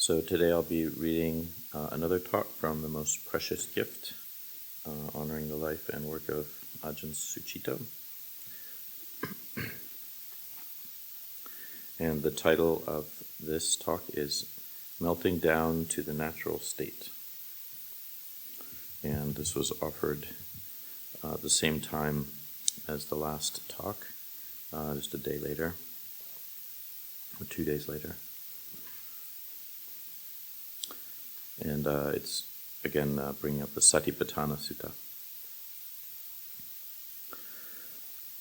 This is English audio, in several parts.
So today I'll be reading another talk from The Most Precious Gift, honoring the life and work of Ajahn Sucitto. And the title of this talk is Melting Down to the Natural State. And this was offered the same time as the last talk, just a day later, or 2 days later. And it's, again, bringing up the Satipatthana Sutta.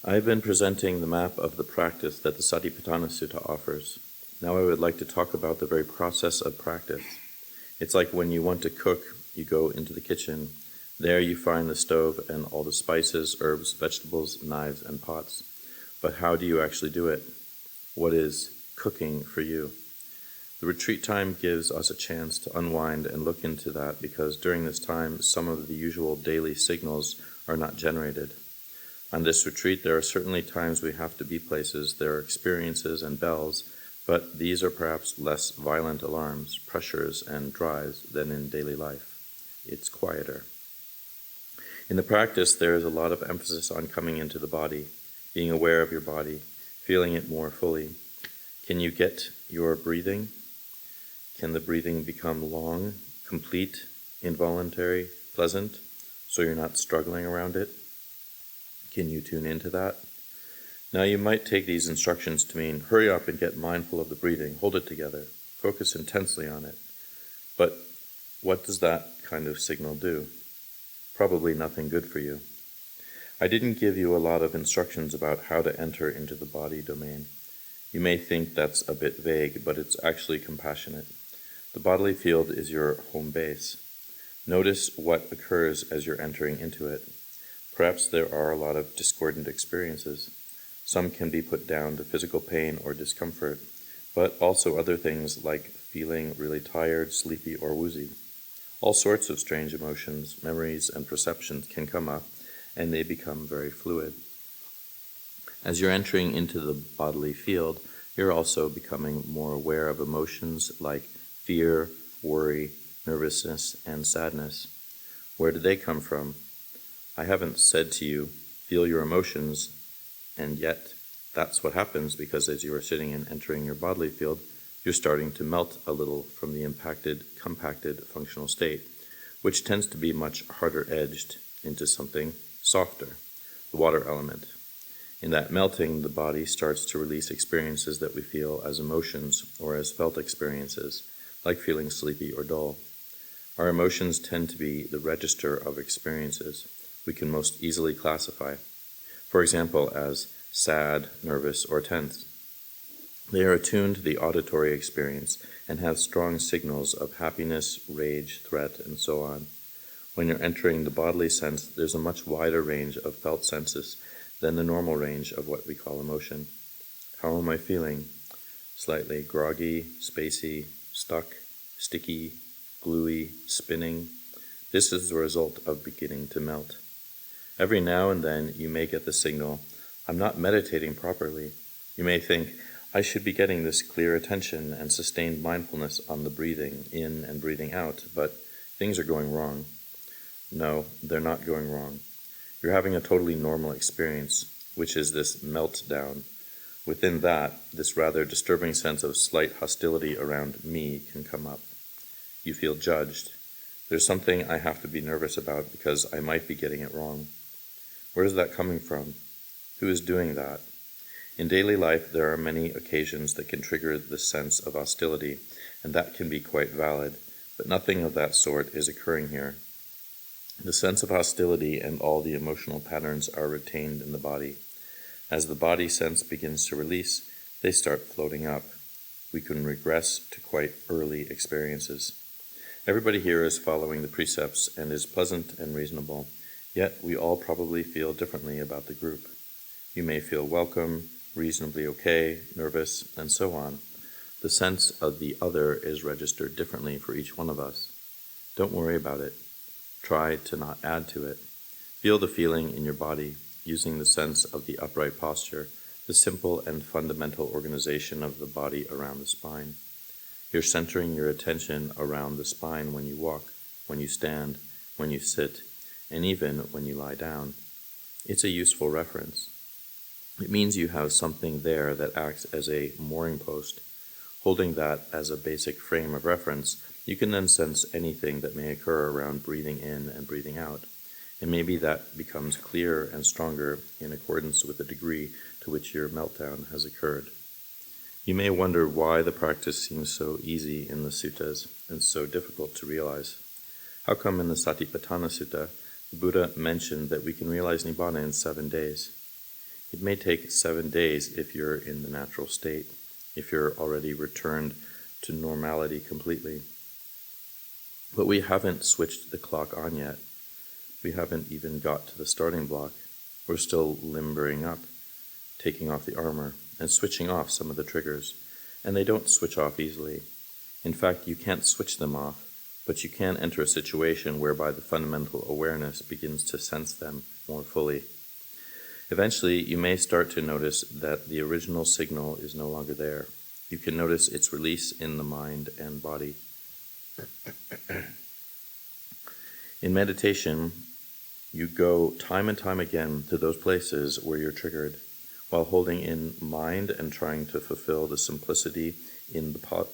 I have been presenting the map of the practice that the Satipatthana Sutta offers. Now I would like to talk about the very process of practice. It's like when you want to cook, you go into the kitchen. There you find the stove and all the spices, herbs, vegetables, knives, and pots. But how do you actually do it? What is cooking for you? The retreat time gives us a chance to unwind and look into that, because during this time some of the usual daily signals are not generated. On this retreat there are certainly times we have to be places, there are experiences and bells, but these are perhaps less violent alarms, pressures, and drives than in daily life. It's quieter. In the practice there is a lot of emphasis on coming into the body, being aware of your body, feeling it more fully. Can you get your breathing? Can the breathing become long, complete, involuntary, pleasant, so you're not struggling around it? Can you tune into that? Now you might take these instructions to mean, hurry up and get mindful of the breathing, hold it together, focus intensely on it. But what does that kind of signal do? Probably nothing good for you. I didn't give you a lot of instructions about how to enter into the body domain. You may think that's a bit vague, but it's actually compassionate. The bodily field is your home base. Notice what occurs as you're entering into it. Perhaps there are a lot of discordant experiences. Some can be put down to physical pain or discomfort, but also other things like feeling really tired, sleepy, or woozy. All sorts of strange emotions, memories, and perceptions can come up, and they become very fluid. As you're entering into the bodily field, you're also becoming more aware of emotions like fear, worry, nervousness, and sadness. Where did they come from? I haven't said to you, feel your emotions, and yet that's what happens, because as you are sitting and entering your bodily field, you're starting to melt a little from the compacted functional state, which tends to be much harder edged into something softer, the water element. In that melting, the body starts to release experiences that we feel as emotions or as felt experiences, like feeling sleepy or dull. Our emotions tend to be the register of experiences we can most easily classify, for example, as sad, nervous, or tense. They are attuned to the auditory experience and have strong signals of happiness, rage, threat, and so on. When you're entering the bodily sense, there's a much wider range of felt senses than the normal range of what we call emotion. How am I feeling? Slightly groggy, spacey, stuck, sticky, gluey, spinning. This is the result of beginning to melt. Every now and then you may get the signal, I'm not meditating properly. You may think, I should be getting this clear attention and sustained mindfulness on the breathing in and breathing out, but things are going wrong. No, they're not going wrong. You're having a totally normal experience, which is this meltdown. Within that, this rather disturbing sense of slight hostility around me can come up. You feel judged. There's something I have to be nervous about because I might be getting it wrong. Where is that coming from? Who is doing that? In daily life, there are many occasions that can trigger this sense of hostility, and that can be quite valid, but nothing of that sort is occurring here. The sense of hostility and all the emotional patterns are retained in the body. As the body sense begins to release, they start floating up. We can regress to quite early experiences. Everybody here is following the precepts and is pleasant and reasonable, yet we all probably feel differently about the group. You may feel welcome, reasonably okay, nervous, and so on. The sense of the other is registered differently for each one of us. Don't worry about it. Try to not add to it. Feel the feeling in your body, using the sense of the upright posture, the simple and fundamental organization of the body around the spine. You're centering your attention around the spine when you walk, when you stand, when you sit, and even when you lie down. It's a useful reference. It means you have something there that acts as a mooring post. Holding that as a basic frame of reference, you can then sense anything that may occur around breathing in and breathing out, and maybe that becomes clearer and stronger in accordance with the degree to which your meltdown has occurred. You may wonder why the practice seems so easy in the suttas and so difficult to realize. How come in the Satipatthana Sutta, the Buddha mentioned that we can realize Nibbana in 7 days? It may take 7 days if you're in the natural state, if you're already returned to normality completely. But we haven't switched the clock on yet. We haven't even got to the starting block. We're still limbering up, taking off the armor, and switching off some of the triggers. And they don't switch off easily. In fact, you can't switch them off, but you can enter a situation whereby the fundamental awareness begins to sense them more fully. Eventually, you may start to notice that the original signal is no longer there. You can notice its release in the mind and body. In meditation, you go time and time again to those places where you're triggered, while holding in mind and trying to fulfill the simplicity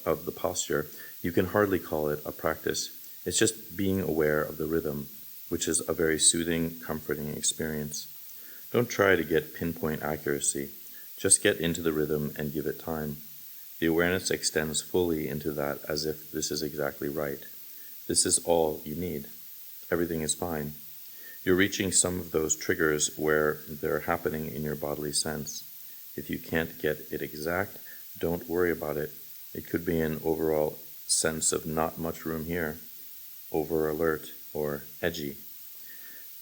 of the posture. You can hardly call it a practice. It's just being aware of the rhythm, which is a very soothing, comforting experience. Don't try to get pinpoint accuracy. Just get into the rhythm and give it time. The awareness extends fully into that as if this is exactly right. This is all you need. Everything is fine. You're reaching some of those triggers where they're happening in your bodily sense. If you can't get it exact, don't worry about it. It could be an overall sense of not much room here, over alert, or edgy.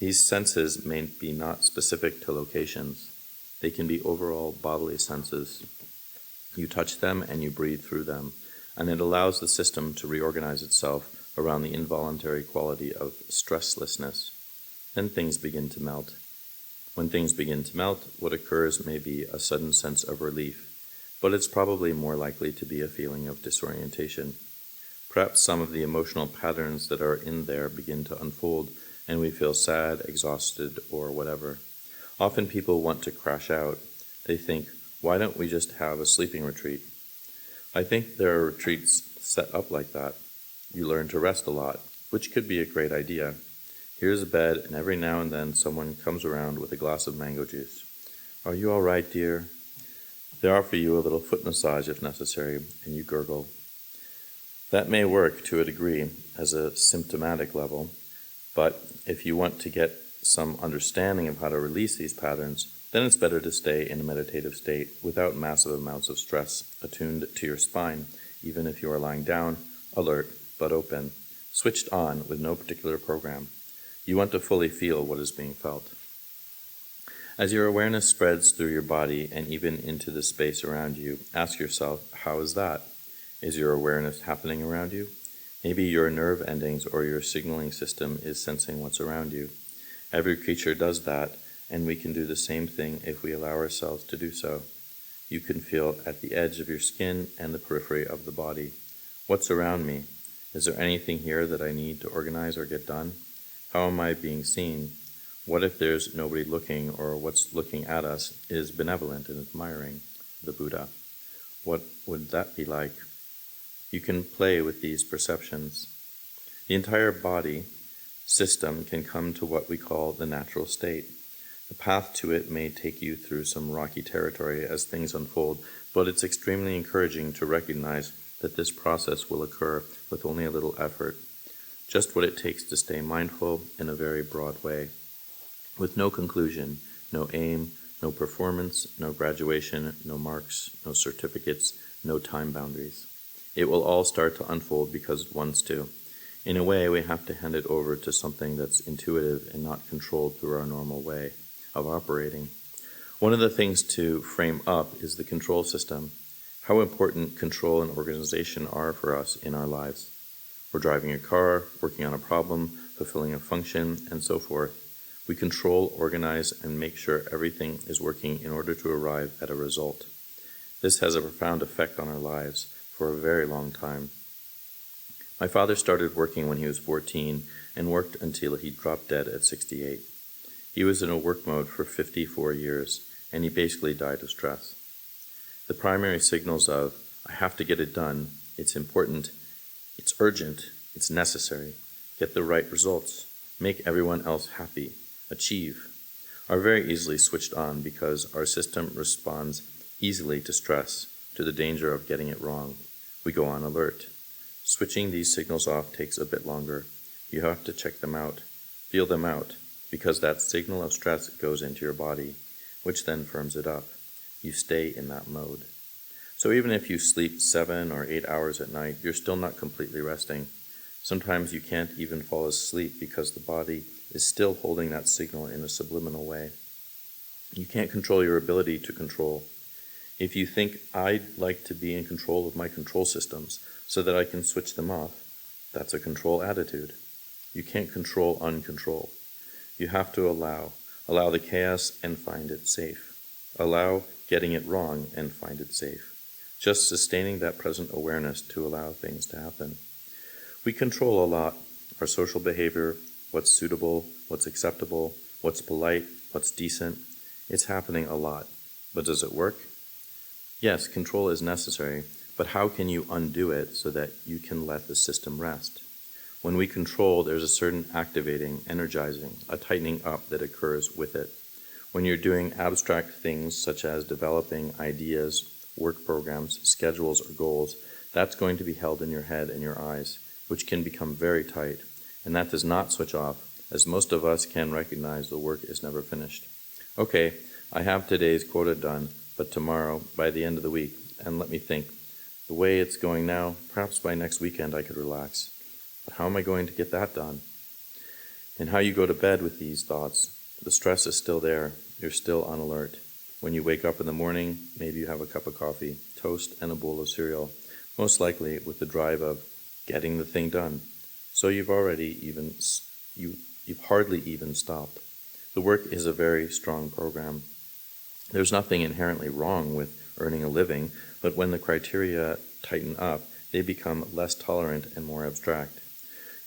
These senses may be not specific to locations. They can be overall bodily senses. You touch them and you breathe through them, and it allows the system to reorganize itself around the involuntary quality of stresslessness. Then things begin to melt. When things begin to melt, what occurs may be a sudden sense of relief, but it's probably more likely to be a feeling of disorientation. Perhaps some of the emotional patterns that are in there begin to unfold, and we feel sad, exhausted, or whatever. Often people want to crash out. They think, why don't we just have a sleeping retreat? I think there are retreats set up like that. You learn to rest a lot, which could be a great idea. Here's a bed, and every now and then someone comes around with a glass of mango juice. Are you all right, dear? They offer you a little foot massage if necessary, and you gurgle. That may work to a degree as a symptomatic level, but if you want to get some understanding of how to release these patterns, then it's better to stay in a meditative state without massive amounts of stress attuned to your spine, even if you are lying down, alert, but open, switched on with no particular program. You want to fully feel what is being felt. As your awareness spreads through your body and even into the space around you, ask yourself, how is that? Is your awareness happening around you? Maybe your nerve endings or your signaling system is sensing what's around you. Every creature does that, and we can do the same thing if we allow ourselves to do so. You can feel at the edge of your skin and the periphery of the body. What's around me? Is there anything here that I need to organize or get done? How am I being seen? What if there's nobody looking, or what's looking at us is benevolent and admiring? The Buddha. What would that be like? You can play with these perceptions. The entire body system can come to what we call the natural state. The path to it may take you through some rocky territory as things unfold, but it's extremely encouraging to recognize that this process will occur with only a little effort. Just what it takes to stay mindful in a very broad way, with no conclusion, no aim, no performance, no graduation, no marks, no certificates, no time boundaries. It will all start to unfold because it wants to. In a way, we have to hand it over to something that's intuitive and not controlled through our normal way of operating. One of the things to frame up is the control system. How important control and organization are for us in our lives. We're driving a car, working on a problem, fulfilling a function, and so forth. We control, organize, and make sure everything is working in order to arrive at a result. This has a profound effect on our lives. for a very long time. My father started working when he was 14 and worked until he dropped dead at 68. He was in a work mode for 54 years, and he basically died of stress. The primary signals of, I have to get it done, it's important, it's urgent, it's necessary, get the right results, make everyone else happy, achieve, are very easily switched on because our system responds easily to stress, to the danger of getting it wrong. We go on alert. Switching these signals off takes a bit longer. You have to check them out, feel them out, because that signal of stress goes into your body, which then firms it up. You stay in that mode. So even if you sleep 7 or 8 hours at night, you're still not completely resting. Sometimes you can't even fall asleep because the body is still holding that signal in a subliminal way. You can't control your ability to control. If you think, I'd like to be in control of my control systems so that I can switch them off, that's a control attitude. You can't control uncontrol. You have to allow the chaos and find it safe. Allow getting it wrong and find it safe. Just sustaining that present awareness to allow things to happen. We control a lot, our social behavior, what's suitable, what's acceptable, what's polite, what's decent. It's happening a lot. But does it work? Yes, control is necessary, but how can you undo it so that you can let the system rest? When we control, there's a certain activating, energizing, a tightening up that occurs with it. When you're doing abstract things such as developing ideas, work programs, schedules, or goals, that's going to be held in your head and your eyes, which can become very tight, and that does not switch off, as most of us can recognize the work is never finished. Okay, I have today's quota done, but tomorrow, by the end of the week, and let me think, the way it's going now, perhaps by next weekend I could relax. But how am I going to get that done? And how you go to bed with these thoughts, the stress is still there, you're still on alert. When you wake up in the morning, maybe you have a cup of coffee, toast, and a bowl of cereal, most likely with the drive of getting the thing done. So you've hardly even stopped. The work is a very strong program. There's nothing inherently wrong with earning a living, but when the criteria tighten up, they become less tolerant and more abstract.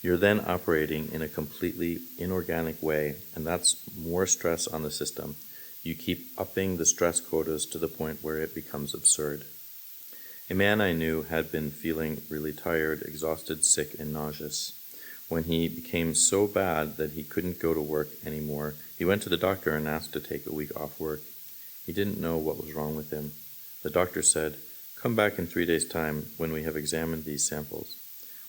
You're then operating in a completely inorganic way, and that's more stress on the system. You keep upping the stress quotas to the point where it becomes absurd. A man I knew had been feeling really tired, exhausted, sick, and nauseous. When he became so bad that he couldn't go to work anymore, he went to the doctor and asked to take a week off work. He didn't know what was wrong with him. The doctor said, "Come back in 3 days' time when we have examined these samples."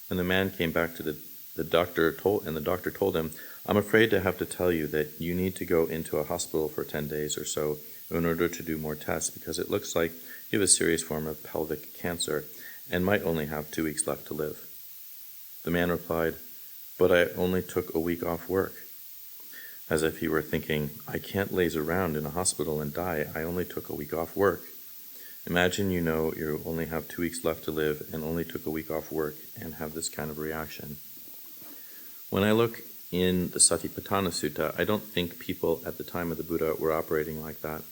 When the man came back to the doctor told him, "I'm afraid to have to tell you that you need to go into a hospital for 10 days or so in order to do more tests because it looks like you have a serious form of pelvic cancer and might only have 2 weeks left to live." The man replied, "But I only took a week off work," as if he were thinking, I can't laze around in a hospital and die, I only took a week off work. Imagine you know you only have 2 weeks left to live and only took a week off work and have this kind of reaction. When I look in the Satipatthana Sutta, I don't think people at the time of the Buddha were operating like that.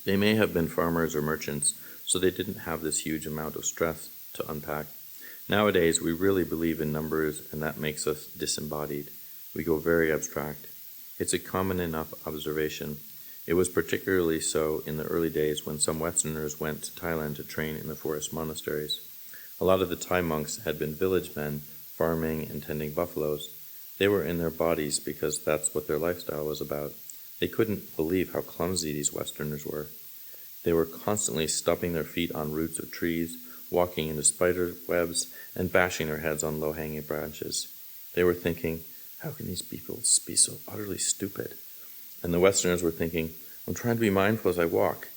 They may have been farmers or merchants, so they didn't have this huge amount of stress to unpack. Nowadays, we really believe in numbers, and that makes us disembodied. We go very abstract. It's a common enough observation. It was particularly so in the early days when some Westerners went to Thailand to train in the forest monasteries. A lot of the Thai monks had been village men, farming and tending buffaloes. They were in their bodies because that's what their lifestyle was about. They couldn't believe how clumsy these Westerners were. They were constantly stomping their feet on roots of trees, walking into spider webs, and bashing their heads on low-hanging branches. They were thinking, how can these people be so utterly stupid? And the Westerners were thinking, I'm trying to be mindful as I walk.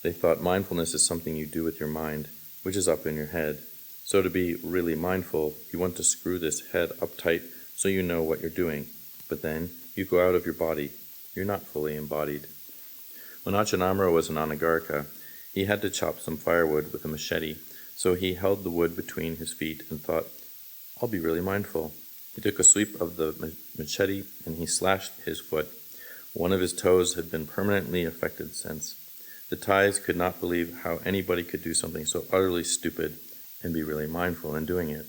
They thought mindfulness is something you do with your mind, which is up in your head. So to be really mindful, you want to screw this head up tight so you know what you're doing. But then you go out of your body. You're not fully embodied. When Ajahn Amaro was an Anagarika, he had to chop some firewood with a machete, so he held the wood between his feet and thought, I'll be really mindful. He took a sweep of the machete and he slashed his foot. One of his toes had been permanently affected since. The Thais could not believe how anybody could do something so utterly stupid and be really mindful in doing it.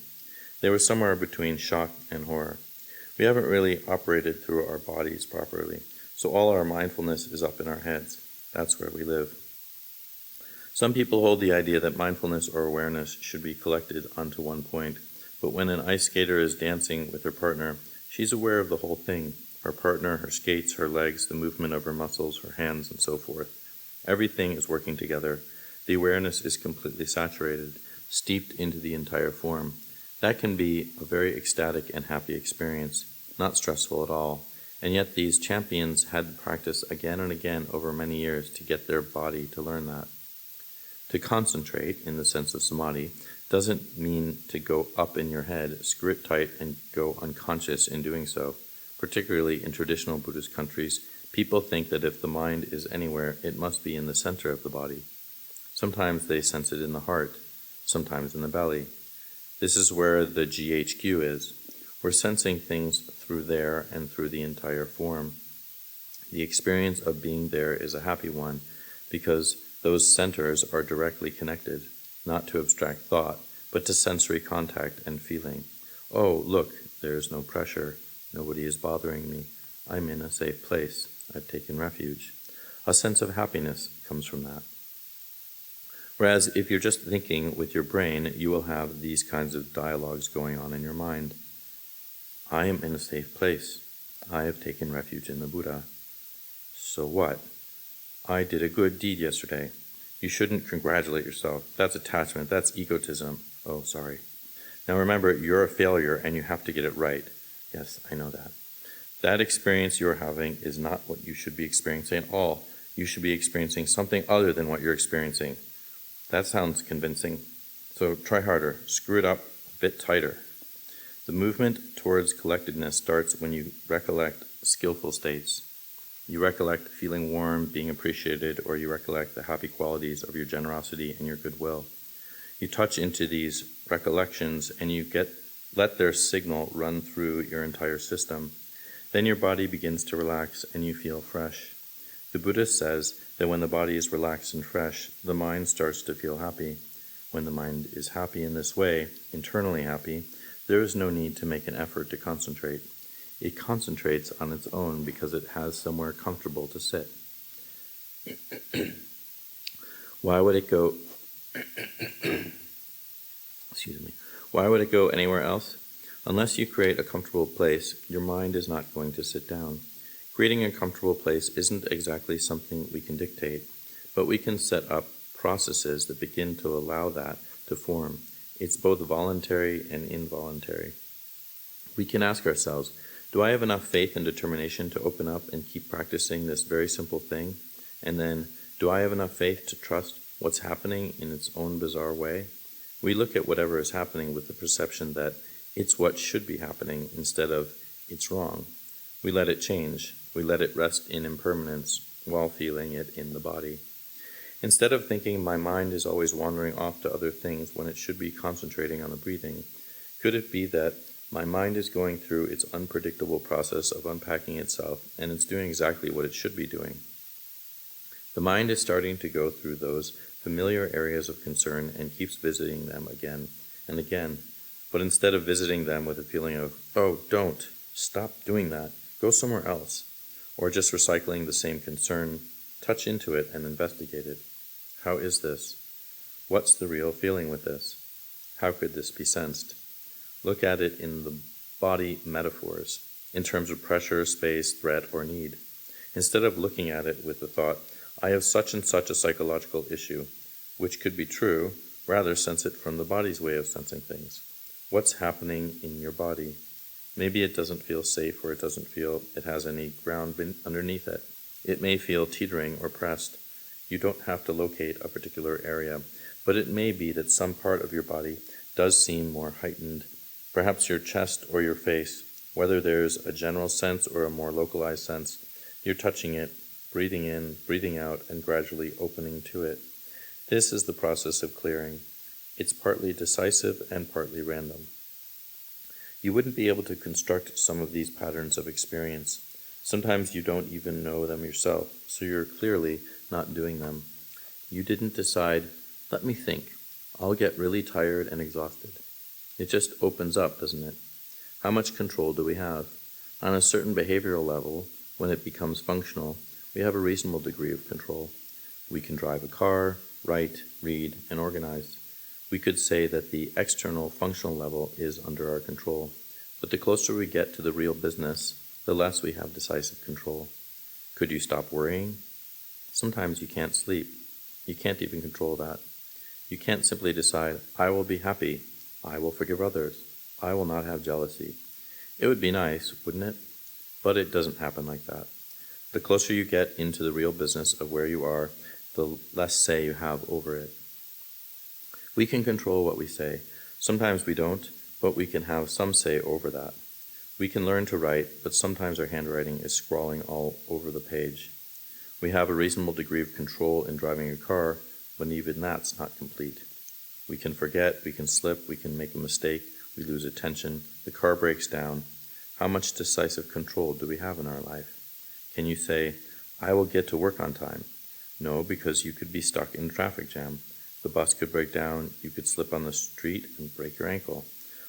They were somewhere between shock and horror. We haven't really operated through our bodies properly, so all our mindfulness is up in our heads. That's where we live. Some people hold the idea that mindfulness or awareness should be collected onto one point, but when an ice skater is dancing with her partner, she's aware of the whole thing: her partner, her skates, her legs, the movement of her muscles, her hands, and so forth. Everything is working together. The awareness is completely saturated, steeped into the entire form. That can be a very ecstatic and happy experience, not stressful at all. And yet these champions had to practice again and again over many years to get their body to learn that. To concentrate, in the sense of samadhi, doesn't mean to go up in your head, screw it tight, and go unconscious in doing so. Particularly in traditional Buddhist countries, people think that if the mind is anywhere, it must be in the center of the body. Sometimes they sense it in the heart, sometimes in the belly. This is where the GHQ is. We're sensing things through there and through the entire form. The experience of being there is a happy one because those centers are directly connected, not to abstract thought, but to sensory contact and feeling. Oh, look, there is no pressure. Nobody is bothering me. I'm in a safe place. I've taken refuge. A sense of happiness comes from that. Whereas if you're just thinking with your brain, you will have these kinds of dialogues going on in your mind. I am in a safe place. I have taken refuge in the Buddha. So what? I did a good deed yesterday. You shouldn't congratulate yourself. That's attachment. That's egotism. Oh, sorry. Now remember, you're a failure and you have to get it right. Yes, I know that. That experience you're having is not what you should be experiencing at all. You should be experiencing something other than what you're experiencing. That sounds convincing. So try harder. Screw it up a bit tighter. The movement towards collectedness starts when you recollect skillful states. You recollect feeling warm, being appreciated, or you recollect the happy qualities of your generosity and your goodwill. You touch into these recollections and you let their signal run through your entire system. Then your body begins to relax and you feel fresh. The Buddha says that when the body is relaxed and fresh, the mind starts to feel happy. When the mind is happy in this way, internally happy, there is no need to make an effort to concentrate. It concentrates on its own because it has somewhere comfortable to sit. Why would it go Why would it go anywhere else? Unless you create a comfortable place, your mind is not going to sit down. Creating a comfortable place isn't exactly something we can dictate, but we can set up processes that begin to allow that to form. It's both voluntary and involuntary. We can ask ourselves, do I have enough faith and determination to open up and keep practicing this very simple thing? And then, do I have enough faith to trust what's happening in its own bizarre way? We look at whatever is happening with the perception that it's what should be happening instead of it's wrong. We let it change. We let it rest in impermanence while feeling it in the body. Instead of thinking my mind is always wandering off to other things when it should be concentrating on the breathing, could it be that my mind is going through its unpredictable process of unpacking itself and it's doing exactly what it should be doing? The mind is starting to go through those familiar areas of concern and keeps visiting them again and again. But instead of visiting them with a feeling of, oh, don't, stop doing that, go somewhere else, or just recycling the same concern, touch into it and investigate it. How is this? What's the real feeling with this? How could this be sensed? Look at it in the body metaphors, in terms of pressure, space, threat, or need. Instead of looking at it with the thought, I have such and such a psychological issue, which could be true, rather sense it from the body's way of sensing things. What's happening in your body? Maybe it doesn't feel safe, or it doesn't feel it has any ground underneath it. It may feel teetering or pressed. You don't have to locate a particular area, but it may be that some part of your body does seem more heightened, perhaps your chest or your face. Whether there's a general sense or a more localized sense, you're touching it, breathing in, breathing out, and gradually opening to it. This is the process of clearing. It's partly decisive and partly random. You wouldn't be able to construct some of these patterns of experience. Sometimes you don't even know them yourself, so you're clearly not doing them. You didn't decide, let me think. I'll get really tired and exhausted. It just opens up, doesn't it? How much control do we have? On a certain behavioral level, when it becomes functional, we have a reasonable degree of control. We can drive a car, write, read, and organize. We could say that the external functional level is under our control, but the closer we get to the real business, the less we have decisive control. Could you stop worrying? Sometimes you can't sleep. You can't even control that. You can't simply decide, I will be happy, I will forgive others, I will not have jealousy. It would be nice, wouldn't it? But it doesn't happen like that. The closer you get into the real business of where you are, the less say you have over it. We can control what we say. Sometimes we don't, but we can have some say over that. We can learn to write, but sometimes our handwriting is scrawling all over the page. We have a reasonable degree of control in driving a car, but even that's not complete. We can forget, we can slip, we can make a mistake, we lose attention, the car breaks down. How much decisive control do we have in our life? Can you say, I will get to work on time? No, because you could be stuck in a traffic jam. The bus could break down, you could slip on the street and break your ankle.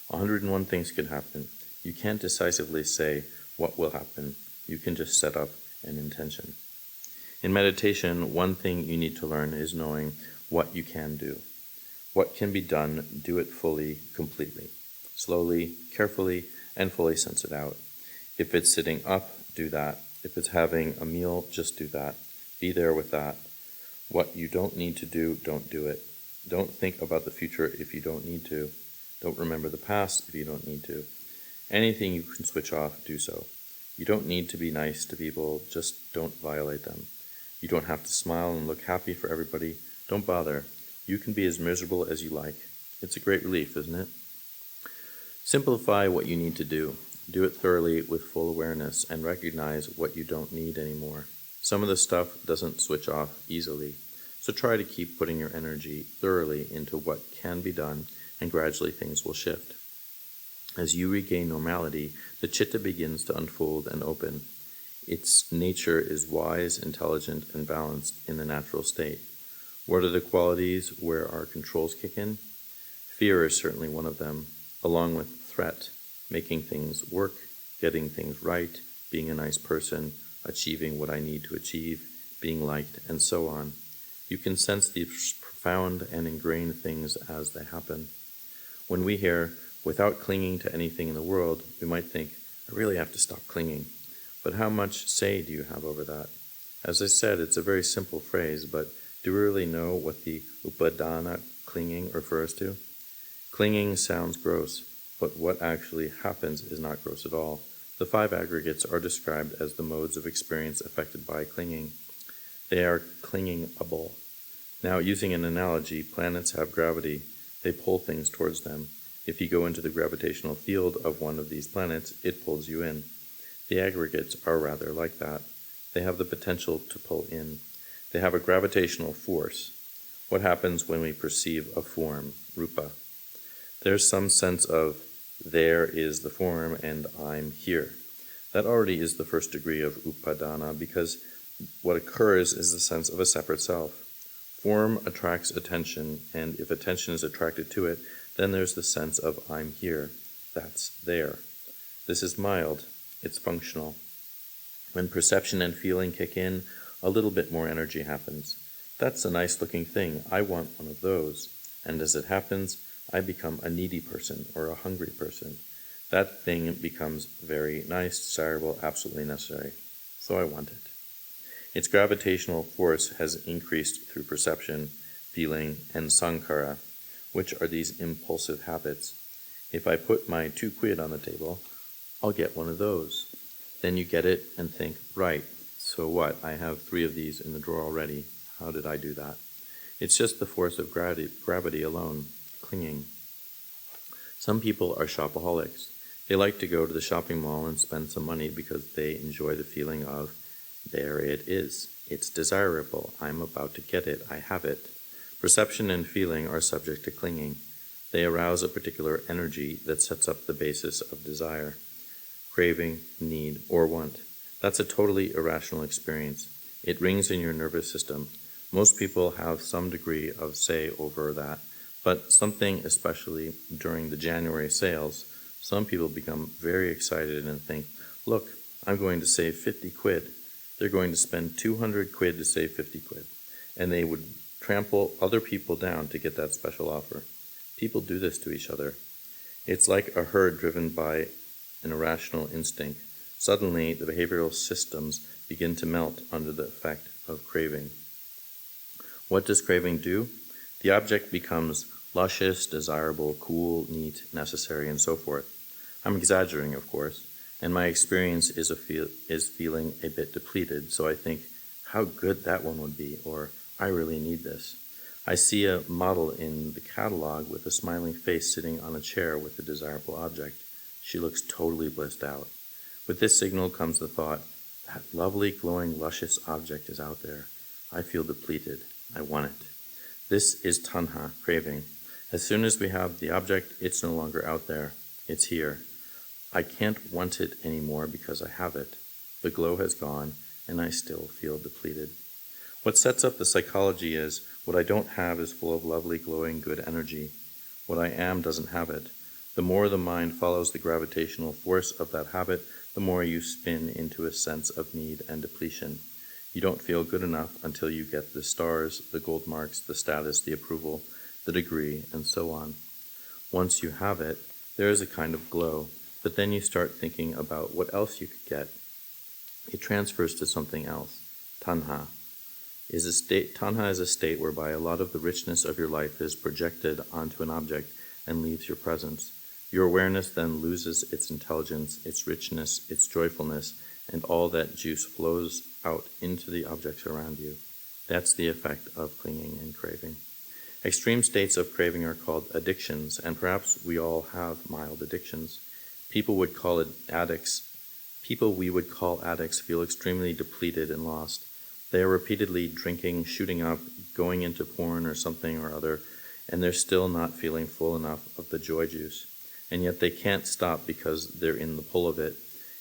101 things could happen. You can't decisively say what will happen. You can just set up an intention. In meditation, one thing you need to learn is knowing what you can do. What can be done, do it fully, completely. Slowly, carefully, and fully sense it out. If it's sitting up, do that. If it's having a meal, just do that. Be there with that. What you don't need to do, don't do it. Don't think about the future if you don't need to. Don't remember the past if you don't need to. Anything you can switch off, do so. You don't need to be nice to people, just don't violate them. You don't have to smile and look happy for everybody. Don't bother. You can be as miserable as you like. It's a great relief, isn't it? Simplify what you need to do. Do it thoroughly with full awareness and recognize what you don't need anymore. Some of the stuff doesn't switch off easily, so try to keep putting your energy thoroughly into what can be done, and gradually things will shift. As you regain normality, the citta begins to unfold and open. Its nature is wise, intelligent, and balanced in the natural state. What are the qualities where our controls kick in? Fear is certainly one of them, along with threat, making things work, getting things right, being a nice person, achieving what I need to achieve, being liked, and so on. You can sense these profound and ingrained things as they happen. When we hear, without clinging to anything in the world, we might think, I really have to stop clinging. But how much say do you have over that? As I said, it's a very simple phrase, but do we really know what the upadana, clinging, refers to? Clinging sounds gross, but what actually happens is not gross at all. The 5 aggregates are described as the modes of experience affected by clinging. They are clinging-able. Now, using an analogy, planets have gravity. They pull things towards them. If you go into the gravitational field of one of these planets, it pulls you in. The aggregates are rather like that. They have the potential to pull in. They have a gravitational force. What happens when we perceive a form, rupa? There's some sense of, there is the form and I'm here. That already is the first degree of upadana, because what occurs is the sense of a separate self. Form attracts attention, and if attention is attracted to it, then there's the sense of I'm here. That's there. This is mild. It's functional. When perception and feeling kick in, a little bit more energy happens. That's a nice-looking thing. I want one of those. And as it happens, I become a needy person or a hungry person. That thing becomes very nice, desirable, absolutely necessary. So I want it. Its gravitational force has increased through perception, feeling, and sankhara, which are these impulsive habits. If I put my 2 quid on the table, I'll get one of those. Then you get it and think, right, so what? I have 3 of these in the drawer already. How did I do that? It's just the force of gravity alone, clinging. Some people are shopaholics. They like to go to the shopping mall and spend some money because they enjoy the feeling of, there it is. It's desirable. I'm about to get it. I have it. Perception and feeling are subject to clinging. They arouse a particular energy that sets up the basis of desire, craving, need, or want. That's a totally irrational experience. It rings in your nervous system. Most people have some degree of say over that, But something, especially during the January sales, some people become very excited and think, look, I'm going to save 50 quid. They're going to spend 200 quid to save 50 quid. And they would trample other people down to get that special offer. People do this to each other. It's like a herd driven by an irrational instinct. Suddenly, the behavioral systems begin to melt under the effect of craving. What does craving do? The object becomes luscious, desirable, cool, neat, necessary, and so forth. I'm exaggerating, of course, and my experience is feeling a bit depleted, so I think, how good that one would be, or I really need this. I see a model in the catalog with a smiling face sitting on a chair with a desirable object. She looks totally blissed out. With this signal comes the thought, that lovely, glowing, luscious object is out there. I feel depleted. I want it. This is tanha, craving. As soon as we have the object, it's no longer out there. It's here. I can't want it anymore because I have it. The glow has gone, and I still feel depleted. What sets up the psychology is, what I don't have is full of lovely, glowing, good energy. What I am doesn't have it. The more the mind follows the gravitational force of that habit, the more you spin into a sense of need and depletion. You don't feel good enough until you get the stars, the gold marks, the status, the approval, the degree, and so on. Once you have it, there is a kind of glow, but then you start thinking about what else you could get. It transfers to something else. Tanha is a state whereby a lot of the richness of your life is projected onto an object and leaves your presence. Your awareness then loses its intelligence, its richness, its joyfulness, and all that juice flows out into the objects around you. That's the effect of clinging and craving. Extreme states of craving are called addictions, and perhaps we all have mild addictions. People we would call addicts feel extremely depleted and lost. They are repeatedly drinking, shooting up, going into porn or something or other, and they're still not feeling full enough of the joy juice. And yet they can't stop because they're in the pull of it.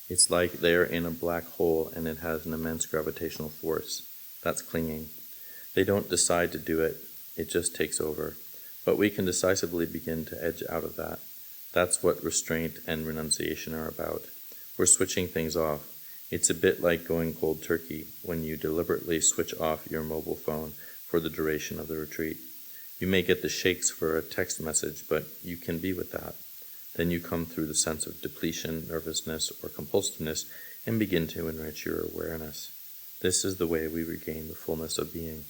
It's like they're in a black hole and it has an immense gravitational force. That's clinging. They don't decide to do it. It just takes over. But we can decisively begin to edge out of that. That's what restraint and renunciation are about. We're switching things off. It's a bit like going cold turkey when you deliberately switch off your mobile phone for the duration of the retreat. You may get the shakes for a text message, but you can be with that. Then you come through the sense of depletion, nervousness, or compulsiveness and begin to enrich your awareness. This is the way we regain the fullness of being.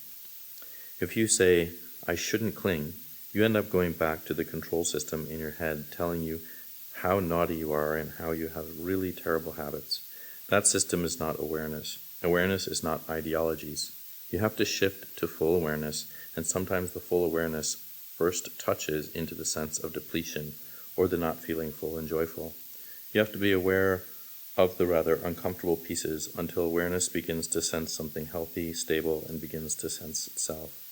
If you say, I shouldn't cling, you end up going back to the control system in your head telling you how naughty you are and how you have really terrible habits. That system is not awareness. Awareness is not ideologies. You have to shift to full awareness, and sometimes the full awareness first touches into the sense of depletion or the not feeling full and joyful. You have to be aware of the rather uncomfortable pieces until awareness begins to sense something healthy, stable, and begins to sense itself.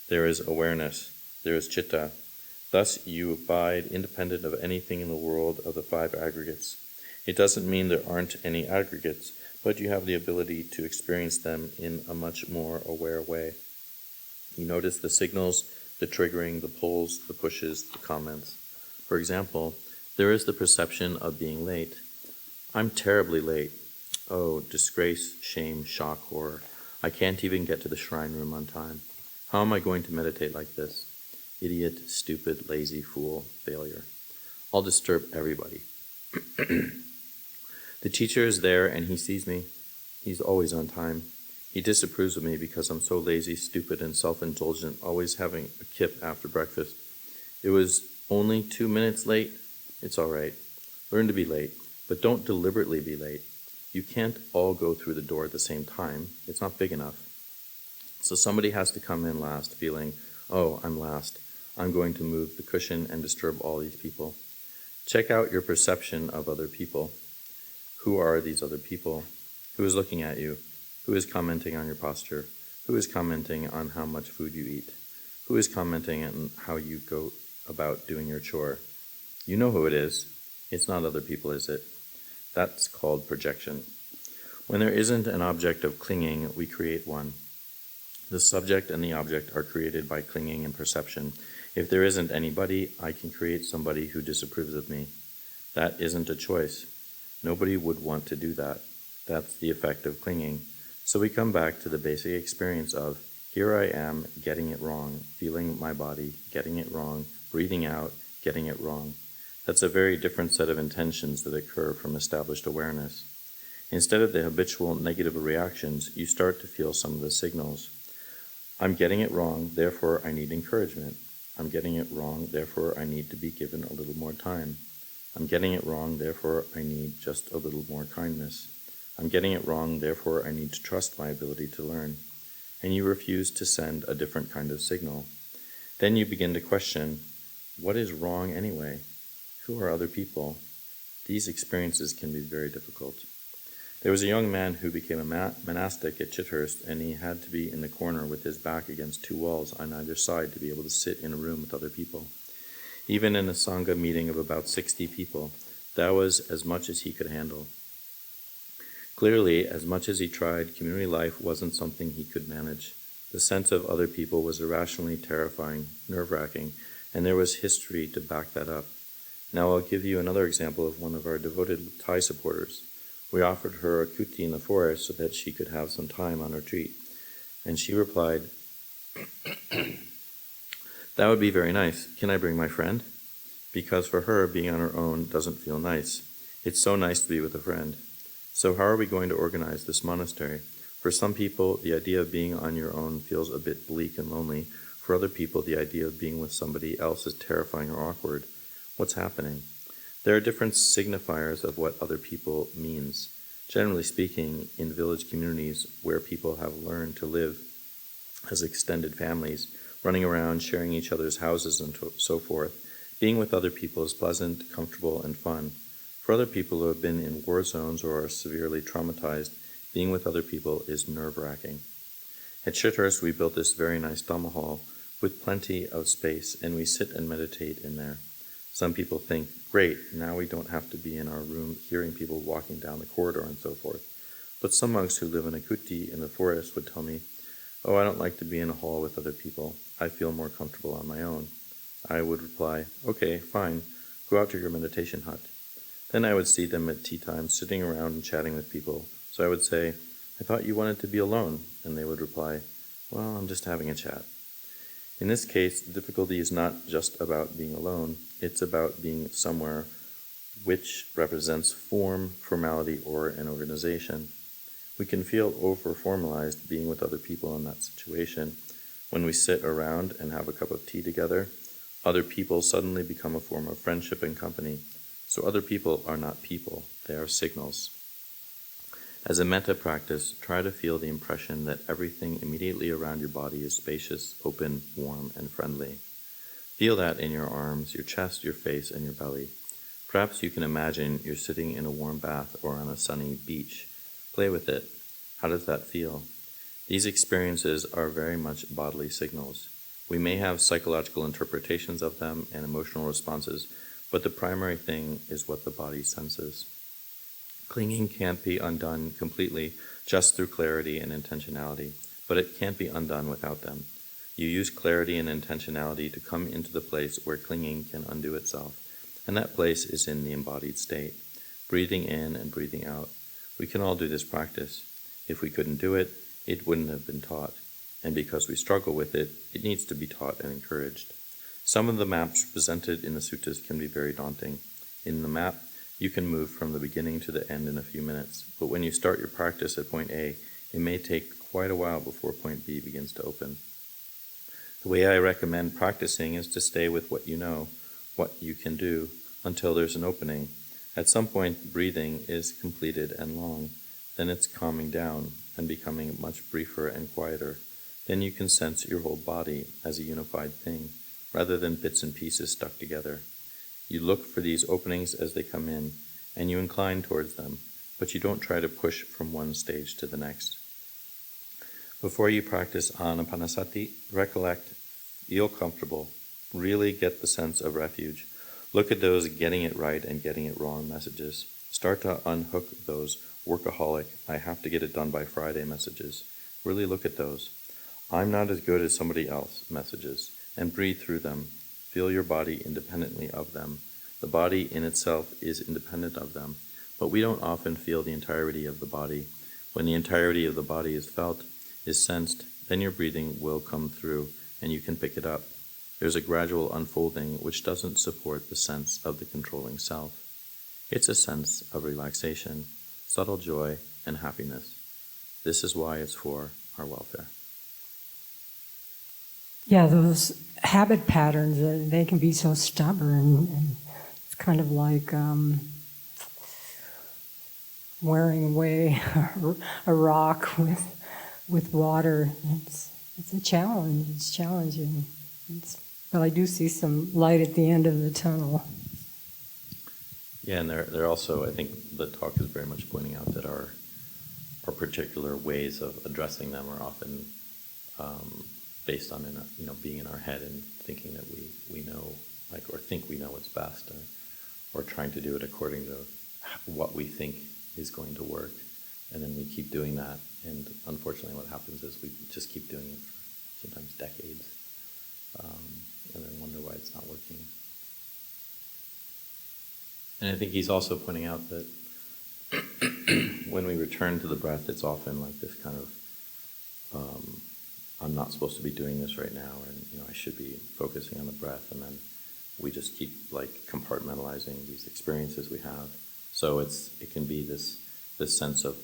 There is awareness. There is citta. Thus you abide independent of anything in the world of the five aggregates. It doesn't mean there aren't any aggregates, but you have the ability to experience them in a much more aware way. You notice the signals, the triggering, the pulls, the pushes, the comments. For example, there is the perception of being late. I'm terribly late. Oh, disgrace, shame, shock, horror. I can't even get to the shrine room on time. How am I going to meditate like this? Idiot, stupid, lazy, fool, failure. I'll disturb everybody. The teacher is there and he sees me. He's always on time. He disapproves of me because I'm so lazy, stupid, and self-indulgent, always having a kip after breakfast. It was only 2 minutes late. It's all right. Learn to be late, but don't deliberately be late. You can't all go through the door at the same time. It's not big enough. So somebody has to come in last, feeling, oh, I'm last. I'm going to move the cushion and disturb all these people. Check out your perception of other people. Who are these other people? Who is looking at you? Who is commenting on your posture? Who is commenting on how much food you eat? Who is commenting on how you go about doing your chore? You know who it is. It's not other people, is it? That's called projection. When there isn't an object of clinging, we create one. The subject and the object are created by clinging and perception. If there isn't anybody, I can create somebody who disapproves of me. That isn't a choice. Nobody would want to do that. That's the effect of clinging. So we come back to the basic experience of, here I am, getting it wrong, feeling my body, getting it wrong, breathing out, getting it wrong. That's a very different set of intentions that occur from established awareness. Instead of the habitual negative reactions, you start to feel some of the signals. I'm getting it wrong, therefore I need encouragement. I'm getting it wrong, therefore I need to be given a little more time. I'm getting it wrong, therefore I need just a little more kindness. I'm getting it wrong, therefore I need to trust my ability to learn. And you refuse to send a different kind of signal. Then you begin to question, what is wrong anyway? Who are other people? These experiences can be very difficult. There was a young man who became a monastic at Chithurst, and he had to be in the corner with his back against two walls on either side to be able to sit in a room with other people. Even in a Sangha meeting of about 60 people, that was as much as he could handle. Clearly, as much as he tried, community life wasn't something he could manage. The sense of other people was irrationally terrifying, nerve-wracking, and there was history to back that up. Now I'll give you another example of one of our devoted Thai supporters. We offered her a kuti in the forest so that she could have some time on retreat. And she replied, that would be very nice. Can I bring my friend? Because for her, being on her own doesn't feel nice. It's so nice to be with a friend. So how are we going to organize this monastery? For some people, the idea of being on your own feels a bit bleak and lonely. For other people, the idea of being with somebody else is terrifying or awkward. What's happening? There are different signifiers of what other people means. Generally speaking, in village communities where people have learned to live as extended families, running around, sharing each other's houses and so forth, being with other people is pleasant, comfortable, and fun. For other people who have been in war zones or are severely traumatized, being with other people is nerve-wracking. At Chithurst, we built this very nice Dhamma hall with plenty of space, and we sit and meditate in there. Some people think, great, now we don't have to be in our room hearing people walking down the corridor and so forth. But some monks who live in a kuti in the forest would tell me, oh, I don't like to be in a hall with other people. I feel more comfortable on my own. I would reply, okay, fine, go out to your meditation hut. Then I would see them at tea time sitting around and chatting with people. So I would say, I thought you wanted to be alone. And they would reply, well, I'm just having a chat. In this case, the difficulty is not just about being alone. It's about being somewhere which represents form, formality, or an organization. We can feel over-formalized being with other people in that situation. When we sit around and have a cup of tea together, other people suddenly become a form of friendship and company. So other people are not people, they are signals. As a metta practice, try to feel the impression that everything immediately around your body is spacious, open, warm, and friendly. Feel that in your arms, your chest, your face, and your belly. Perhaps you can imagine you're sitting in a warm bath or on a sunny beach. Play with it. How does that feel? These experiences are very much bodily signals. We may have psychological interpretations of them and emotional responses, but the primary thing is what the body senses. Clinging can't be undone completely just through clarity and intentionality, but it can't be undone without them. You use clarity and intentionality to come into the place where clinging can undo itself, and that place is in the embodied state, breathing in and breathing out. We can all do this practice. If we couldn't do it, it wouldn't have been taught, and because we struggle with it, it needs to be taught and encouraged. Some of the maps presented in the suttas can be very daunting. In the map, you can move from the beginning to the end in a few minutes, but when you start your practice at point A, it may take quite a while before point B begins to open. The way I recommend practicing is to stay with what you know, what you can do, until there's an opening. At some point, breathing is completed and long. Then it's calming down and becoming much briefer and quieter. Then you can sense your whole body as a unified thing, rather than bits and pieces stuck together. You look for these openings as they come in, and you incline towards them, but you don't try to push from one stage to the next. Before you practice anapanasati, recollect, feel comfortable, really get the sense of refuge. Look at those getting it right and getting it wrong messages. Start to unhook those workaholic, I have to get it done by Friday messages. Really look at those. I'm not as good as somebody else messages, and breathe through them. Feel your body independently of them. The body in itself is independent of them, but we don't often feel the entirety of the body. When the entirety of the body is felt, is sensed, then your breathing will come through, and you can pick it up. There's a gradual unfolding which doesn't support the sense of the controlling self. It's a sense of relaxation, subtle joy, and happiness. This is why it's for our welfare. Yeah, those habit patterns, they can be so stubborn, and it's kind of like wearing away a rock with water. It's a challenge. It's challenging. But I do see some light at the end of the tunnel. Yeah, and they're also, I think the talk is very much pointing out that our particular ways of addressing them are often based on being in our head and thinking that we know, or think we know what's best, or trying to do it according to what we think is going to work, and then we keep doing that, and unfortunately what happens is we just keep doing it for sometimes decades, and then wonder why it's not working. And I think he's also pointing out that when we return to the breath, it's often like this kind of I'm not supposed to be doing this right now, and I should be focusing on the breath, and then we just keep compartmentalizing these experiences we have. So it can be this sense of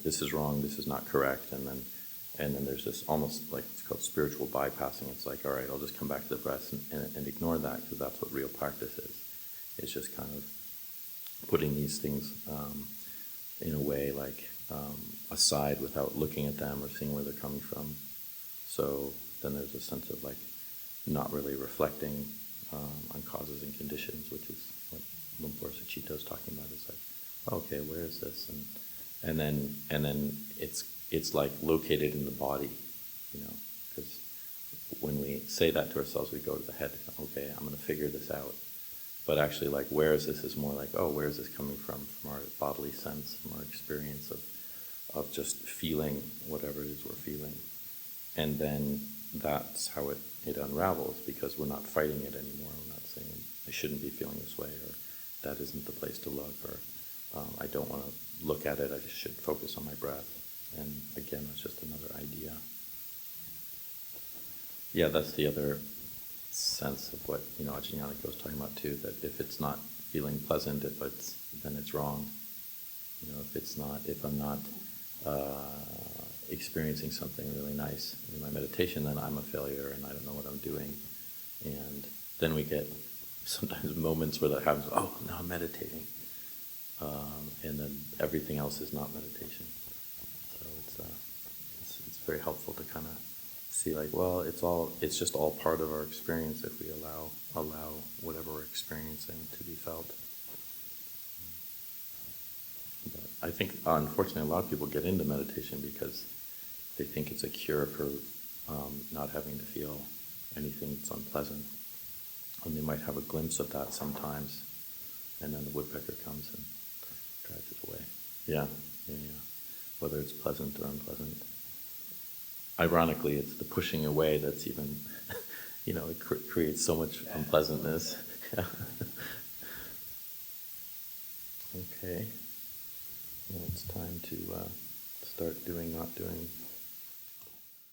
this is wrong, this is not correct, and then there's this almost it's called spiritual bypassing. It's like, all right, I'll just come back to the breath and ignore that, because that's what real practice is. It's just kind of putting these things in a way aside without looking at them or seeing where they're coming from. So then there's a sense of not really reflecting on causes and conditions, which is what Lumpur Sucitto is talking about. It's okay, where is this? And then it's located in the body, because when we say that to ourselves, we go to the head. Okay, I'm going to figure this out. But actually, where is this is more where is this coming from our bodily sense, from our experience of just feeling whatever it is we're feeling. And then that's how it unravels, because we're not fighting it anymore. We're not saying, I shouldn't be feeling this way, or that isn't the place to look, or I don't want to look at it, I just should focus on my breath. And again, that's just another idea. Yeah, that's the other sense of what Ajahn Cunda was talking about too, that if it's not feeling pleasant, then it's wrong. If I'm not experiencing something really nice in my meditation, then I'm a failure and I don't know what I'm doing. And then we get sometimes moments where that happens. Oh, now I'm meditating, and then everything else is not meditation. So it's very helpful to kind of see it's just all part of our experience if we allow whatever we're experiencing to be felt. But I think unfortunately a lot of people get into meditation because they think it's a cure for not having to feel anything that's unpleasant, and they might have a glimpse of that sometimes, and then the woodpecker comes and drives it away. Yeah. Whether it's pleasant or unpleasant. Ironically, it's the pushing away that's even, it creates so much unpleasantness. Okay. Well, it's time to start doing, not doing.